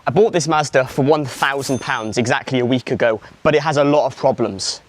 I bought this Mazda for £1,000 exactly a week ago, but it has a lot of problems.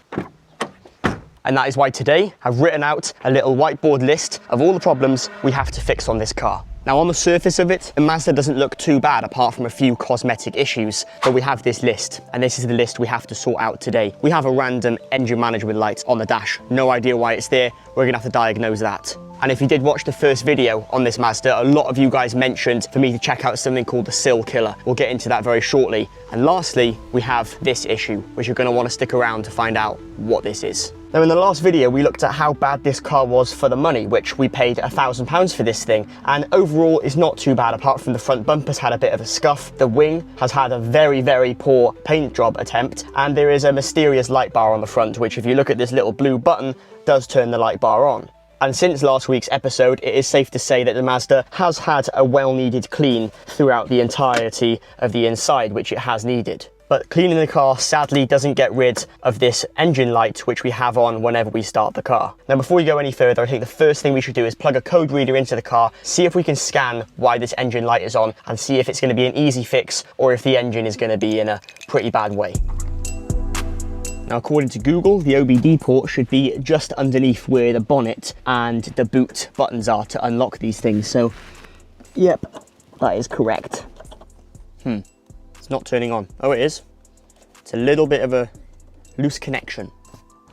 And that is why today I've written out a little whiteboard list of all the problems we have to fix on this car. Now on the surface of it, the Mazda doesn't look too bad apart from a few cosmetic issues, but we have this list, and this is the list we have to sort out today. We have a random engine management light on the dash. No idea why it's there. We're gonna have to diagnose that. And if you did watch the first video on this Mazda, a lot of you guys mentioned for me to check out something called the sill killer. We'll get into that very shortly. And lastly, we have this issue, which you're gonna wanna stick around to find out what this is. Now in the last video, we looked at how bad this car was for the money, which we paid £1,000 for this thing. And overall, it's not too bad, apart from the front bumper's had a bit of a scuff. The wing has had a very, very poor paint job attempt. And there is a mysterious light bar on the front, which if you look at this little blue button, does turn the light bar on. And since last week's episode, it is safe to say that the Mazda has had a well-needed clean throughout the entirety of the inside, which it has needed. But cleaning the car sadly doesn't get rid of this engine light, which we have on whenever we start the car. Now before we go any further, I think the first thing we should do is plug a code reader into the car, see if we can scan why this engine light is on, and see if it's going to be an easy fix or if the engine is going to be in a pretty bad way. Now, according to Google, the OBD port should be just underneath where the bonnet and the boot buttons are to unlock these things. So, yep, that is correct. It's not turning on. Oh, it is. It's a little bit of a loose connection.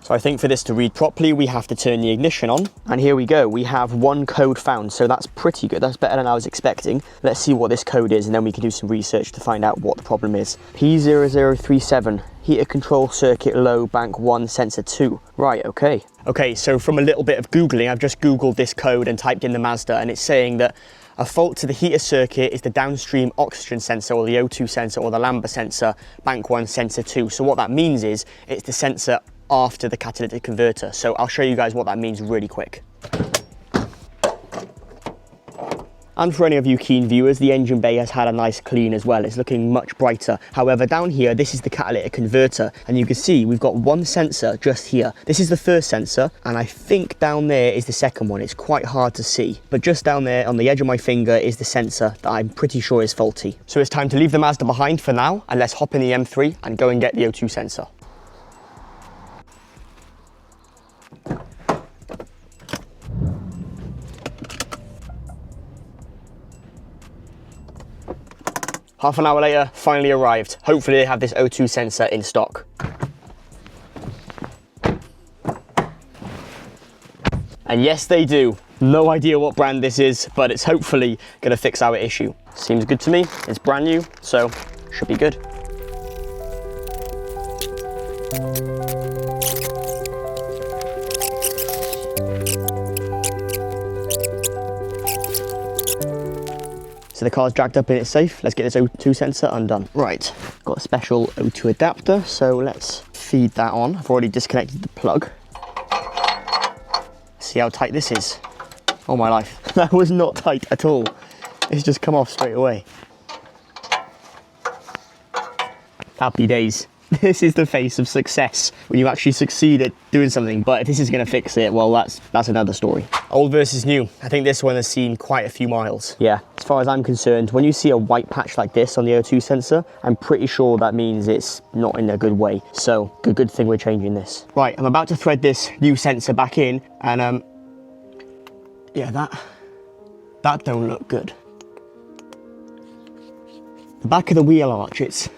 So I think for this to read properly, we have to turn the ignition on. And here we go. We have one code found. So that's pretty good. That's better than I was expecting. Let's see what this code is, and then we can do some research to find out what the problem is. P0037. Heater control circuit low, bank 1, sensor 2. Right, okay. Okay, so from a little bit of Googling, I've just Googled this code and typed in the Mazda, and it's saying that a fault to the heater circuit is the downstream oxygen sensor, or the O2 sensor, or the lambda sensor, bank 1, sensor 2. So what that means is it's the sensor after the catalytic converter. So I'll show you guys what that means really quick. And for any of you keen viewers, the engine bay has had a nice clean as well. It's looking much brighter. However, down here, this is the catalytic converter. And you can see we've got one sensor just here. This is the first sensor. And I think down there is the second one. It's quite hard to see. But just down there on the edge of my finger is the sensor that I'm pretty sure is faulty. So it's time to leave the Mazda behind for now. And let's hop in the M3 and go and get the O2 sensor. Half an hour later, finally arrived. Hopefully they have this O2 sensor in stock. And yes, they do. No idea what brand this is, but it's hopefully gonna fix our issue. Seems good to me. It's brand new, so should be good. So the car's dragged up in its safe. Let's get this O2 sensor undone. Right, got a special O2 adapter, so let's feed that on. I've already disconnected the plug. See how tight this is. Oh my life, that was not tight at all. It's just come off straight away. Happy days. This is the face of success, when you actually succeed at doing something. But if this is going to fix it, well, that's another story. Old versus new. I think this one has seen quite a few miles. Yeah, as far as I'm concerned, when you see a white patch like this on the O2 sensor, I'm pretty sure that means it's not in a good way. So, good thing we're changing this. Right, I'm about to thread this new sensor back in, and yeah, that don't look good. The back of the wheel arch, it's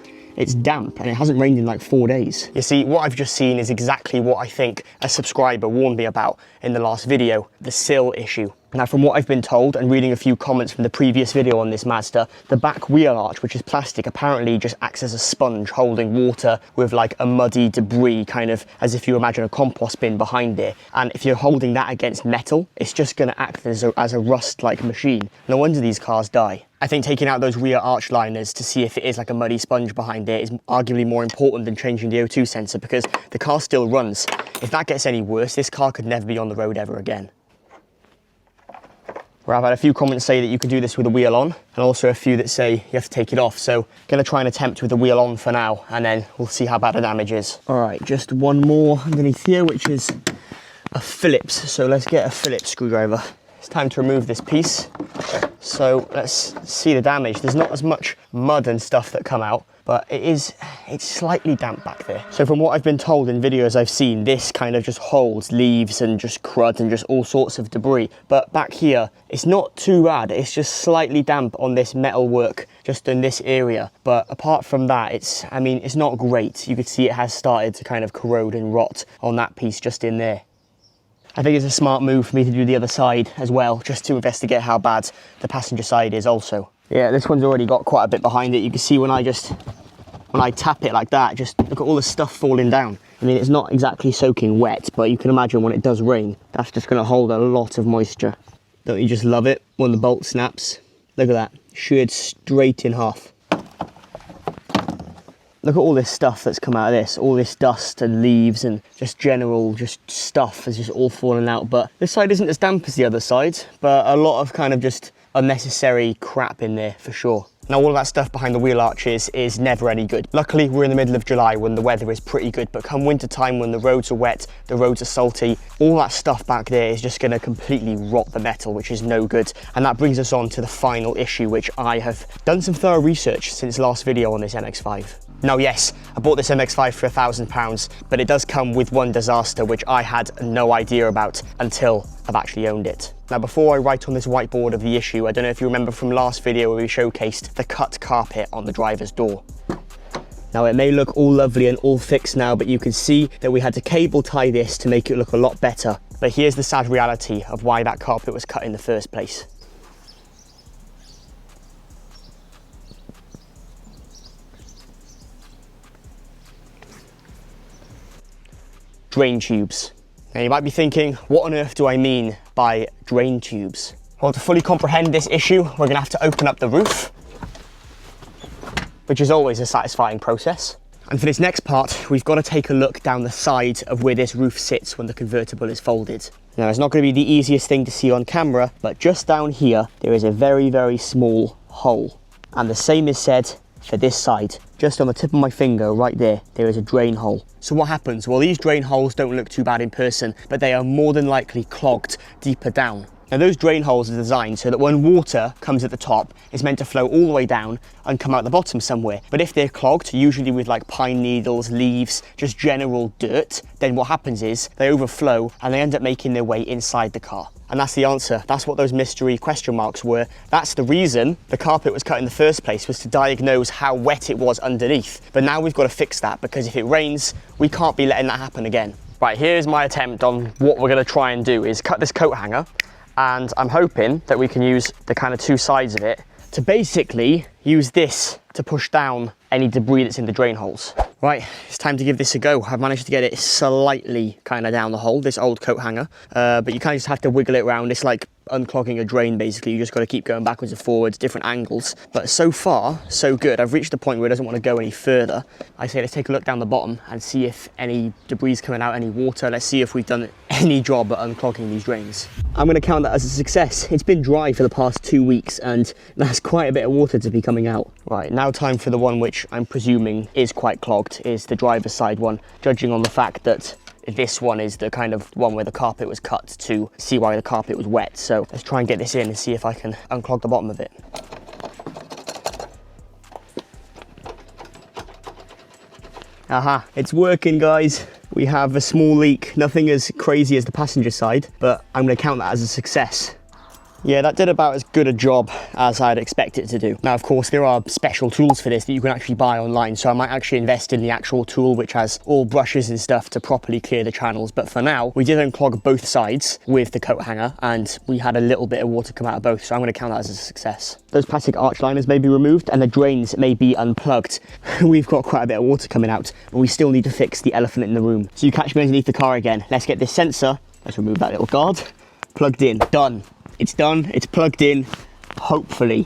damp and it hasn't rained in like 4 days. You see, what I've just seen is exactly what I think a subscriber warned me about in the last video, the sill issue. Now, from what I've been told and reading a few comments from the previous video on this Mazda, the back wheel arch, which is plastic, apparently just acts as a sponge holding water with like a muddy debris, kind of as if you imagine a compost bin behind it. And if you're holding that against metal, it's just gonna act as a rust-like machine. No wonder these cars die. I think taking out those rear arch liners to see if it is like a muddy sponge behind it is arguably more important than changing the O2 sensor, because the car still runs. If that gets any worse, this car could never be on the road ever again. Where I've had a few comments say that you can do this with the wheel on, and also a few that say you have to take it off. So gonna try and attempt with the wheel on for now, and then we'll see how bad the damage is. All right, just one more underneath here, which is a Phillips. So let's get a Phillips screwdriver. it's time to remove this piece. So let's see the damage. There's not as much mud and stuff that come out, but it's slightly damp back there. So from what I've been told in videos I've seen, this kind of just holds leaves and just crud and just all sorts of debris. But back here, it's not too bad. It's just slightly damp on this metal work, just in this area. But apart from that, it's not great. You could see it has started to kind of corrode and rot on that piece just in there. I think it's a smart move for me to do the other side as well, just to investigate how bad the passenger side is also. Yeah, this one's already got quite a bit behind it. You can see when I tap it like that, just look at all the stuff falling down. I mean, it's not exactly soaking wet, but you can imagine when it does rain, that's just gonna hold a lot of moisture. Don't you just love it when the bolt snaps? Look at that, sheared straight in half. Look at all this stuff that's come out of this, all this dust and leaves and just general stuff has just all fallen out. But this side isn't as damp as the other side, but a lot of kind of just unnecessary crap in there for sure. Now all of that stuff behind the wheel arches is never any good. Luckily we're in the middle of July when the weather is pretty good, but come winter time when the roads are wet, the roads are salty, all that stuff back there is just going to completely rot the metal, which is no good. And that brings us on to the final issue, which I have done some thorough research since last video on this MX-5. Now yes, I bought this MX-5 for £1,000, but it does come with one disaster which I had no idea about until I've actually owned it. Now before I write on this whiteboard of the issue, I don't know if you remember from last video where we showcased the cut carpet on the driver's door. Now it may look all lovely and all fixed now, but you can see that we had to cable tie this to make it look a lot better. But here's the sad reality of why that carpet was cut in the first place. Drain tubes. Now you might be thinking, what on earth do I mean by drain tubes? Well, to fully comprehend this issue, we're gonna have to open up the roof, which is always a satisfying process. And for this next part, we've got to take a look down the side of where this roof sits when the convertible is folded. Now, it's not going to be the easiest thing to see on camera, but just down here, there is a very, very small hole. And the same is said for this side. Just on the tip of my finger right there, there is a drain hole. So what happens? Well, these drain holes don't look too bad in person, but they are more than likely clogged deeper down. Now those drain holes are designed so that when water comes at the top, it's meant to flow all the way down and come out the bottom somewhere. But if they're clogged, usually with like pine needles, leaves, just general dirt, then what happens is they overflow and they end up making their way inside the car. And that's the answer. That's what those mystery question marks were. That's the reason the carpet was cut in the first place, was to diagnose how wet it was underneath. But now we've got to fix that, because if it rains, we can't be letting that happen again. Right, here's my attempt on what we're going to try and do is cut this coat hanger. And I'm hoping that we can use the kind of two sides of it to basically use this to push down any debris that's in the drain holes. Right, it's time to give this a go. I've managed to get it slightly kind of down the hole, this old coat hanger, but you kind of just have to wiggle it around. It's like unclogging a drain basically. You just got to keep going backwards and forwards, different angles. But so far, so good. I've reached the point where it doesn't want to go any further. I say let's take a look down the bottom and see if any debris is coming out, any water. Let's see if we've done any job at unclogging these drains. I'm going to count that as a success. It's been dry for the past 2 weeks and that's quite a bit of water to be coming out. Right, now time for the one which I'm presuming is quite clogged, is the driver's side one, judging on the fact that this one is the kind of one where the carpet was cut to see why the carpet was wet. So let's try and get this in and see if I can unclog the bottom of it. Aha, it's working guys. We have a small leak, nothing as crazy as the passenger side, but I'm going to count that as a success. Yeah, that did about as good a job as I'd expect it to do. Now, of course, there are special tools for this that you can actually buy online, so I might actually invest in the actual tool which has all brushes and stuff to properly clear the channels. But for now, we did unclog both sides with the coat hanger, and we had a little bit of water come out of both, so I'm going to count that as a success. Those plastic arch liners may be removed, and the drains may be unplugged. We've got quite a bit of water coming out, but we still need to fix the elephant in the room. So you catch me underneath the car again. Let's get this sensor, let's remove that little guard, plugged in, done. It's done, it's plugged in, hopefully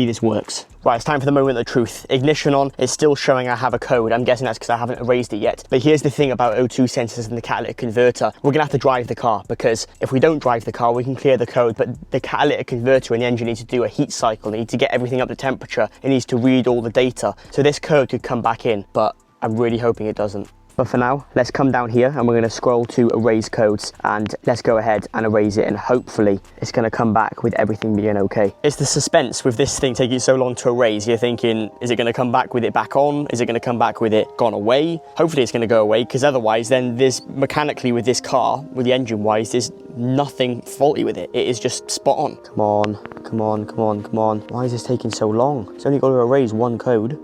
this works. Right, it's time for the moment of truth. Ignition on, it's still showing I have a code. I'm guessing that's because I haven't erased it yet. But here's the thing about O2 sensors and the catalytic converter. We're gonna have to drive the car, because if we don't drive the car, we can clear the code, but the catalytic converter and the engine need to do a heat cycle. They need to get everything up to temperature. It needs to read all the data. So this code could come back in, but I'm really hoping it doesn't. But for now, let's come down here and we're going to scroll to erase codes, and let's go ahead and erase it, and hopefully it's going to come back with everything being okay. It's the suspense with this thing taking so long to erase. You're thinking, is it going to come back with it back on? Is it going to come back with it gone away? Hopefully it's going to go away, because otherwise then there's mechanically with this car, with the engine wise, there's nothing faulty with it. It is just spot on. Come on, come on, come on, come on. Why is this taking so long? It's only got to erase one code.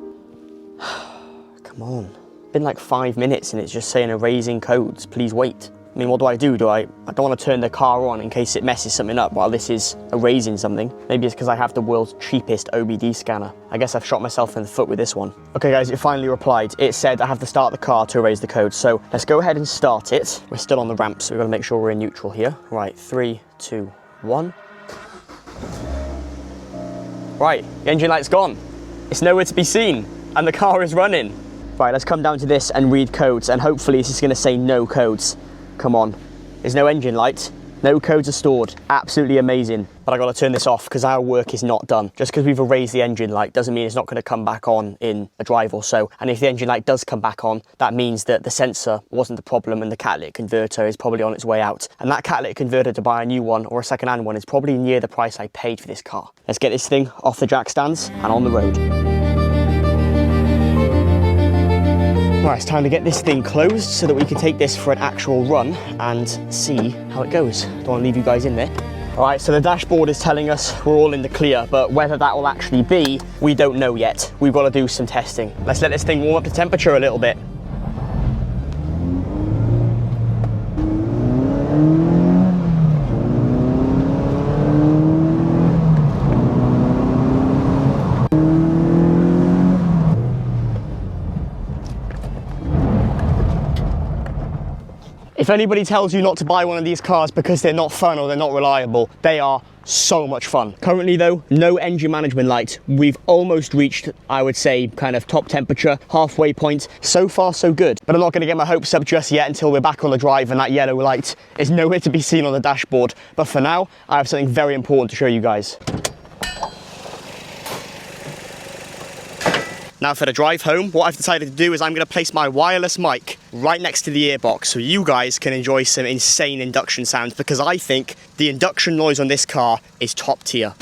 Come on. Been like 5 minutes and it's just saying erasing codes, please wait. I mean, what do? I don't want to turn the car on in case it messes something up while this is erasing something. Maybe it's because I have the world's cheapest OBD scanner. I guess I've shot myself in the foot with this one. Okay guys, it finally replied. It said I have to start the car to erase the code. So let's go ahead and start it. We're still on the ramp, so we've got to make sure we're in neutral here. Right, 3, 2, 1. Right, the engine light's gone. It's nowhere to be seen and the car is running. Right, let's come down to this and read codes, and hopefully this is going to say no codes. Come on. There's no engine light. No codes are stored. Absolutely amazing. But I got to turn this off because our work is not done. Just because we've erased the engine light doesn't mean it's not going to come back on in a drive or so. And if the engine light does come back on, that means that the sensor wasn't the problem and the catalytic converter is probably on its way out. And that catalytic converter, to buy a new one or a second-hand one, is probably near the price I paid for this car. Let's get this thing off the jack stands and on the road. Right, it's time to get this thing closed so that we can take this for an actual run and see how it goes. Don't want to leave you guys in there. All right, so the dashboard is telling us we're all in the clear, but whether that will actually be, we don't know yet. We've got to do some testing. Let's let this thing warm up the temperature a little bit. If anybody tells you not to buy one of these cars because they're not fun or they're not reliable, they are so much fun. Currently though, no engine management light. We've almost reached, I would say, kind of top temperature, halfway point. So far, so good. But I'm not gonna get my hopes up just yet until we're back on the drive and that yellow light is nowhere to be seen on the dashboard. But for now, I have something very important to show you guys. Now for the drive home, what I've decided to do is I'm going to place my wireless mic right next to the earbox so you guys can enjoy some insane induction sounds, because I think the induction noise on this car is top tier.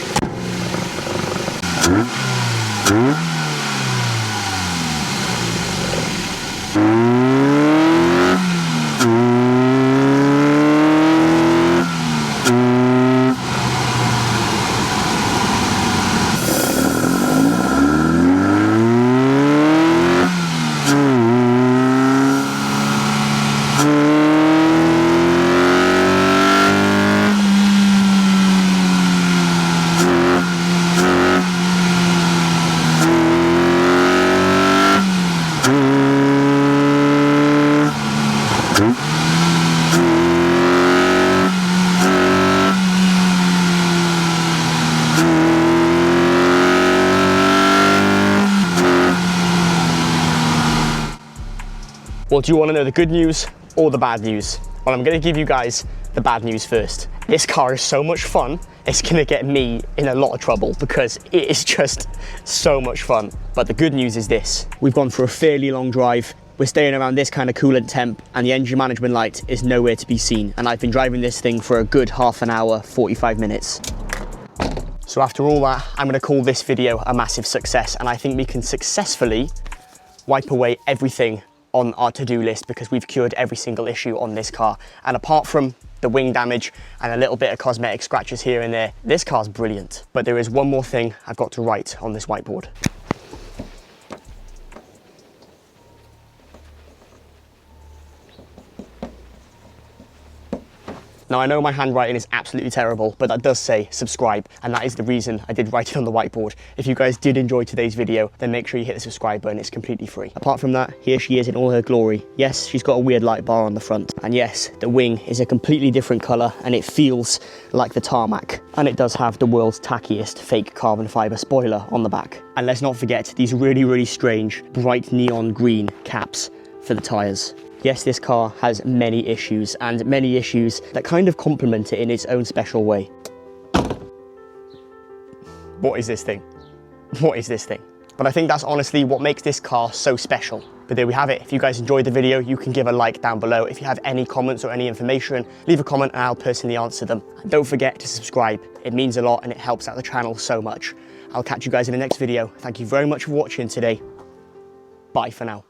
Well, do you want to know the good news or the bad news? Well, I'm going to give you guys the bad news first. This car is so much fun, it's going to get me in a lot of trouble because it is just so much fun. But the good news is this. We've gone for a fairly long drive. We're staying around this kind of coolant temp and the engine management light is nowhere to be seen. And I've been driving this thing for a good half an hour, 45 minutes. So after all that, I'm going to call this video a massive success. And I think we can successfully wipe away everything on our to-do list because we've cured every single issue on this car. And apart from the wing damage and a little bit of cosmetic scratches here and there, this car's brilliant. But there is one more thing I've got to write on this whiteboard. Now I know my handwriting is absolutely terrible, but that does say subscribe, and that is the reason I did write it on the whiteboard. If you guys did enjoy today's video, then make sure you hit the subscribe button, it's completely free. Apart from that, here she is in all her glory. Yes, she's got a weird light bar on the front, and yes, the wing is a completely different colour, and it feels like the tarmac. And it does have the world's tackiest fake carbon fibre spoiler on the back. And let's not forget these really, really strange, bright neon green caps for the tyres. Yes, this car has many issues, and many issues that kind of complement it in its own special way. What is this thing? What is this thing? But I think that's honestly what makes this car so special. But there we have it. If you guys enjoyed the video, you can give a like down below. If you have any comments or any information, leave a comment and I'll personally answer them. And don't forget to subscribe. It means a lot and it helps out the channel so much. I'll catch you guys in the next video. Thank you very much for watching today. Bye for now.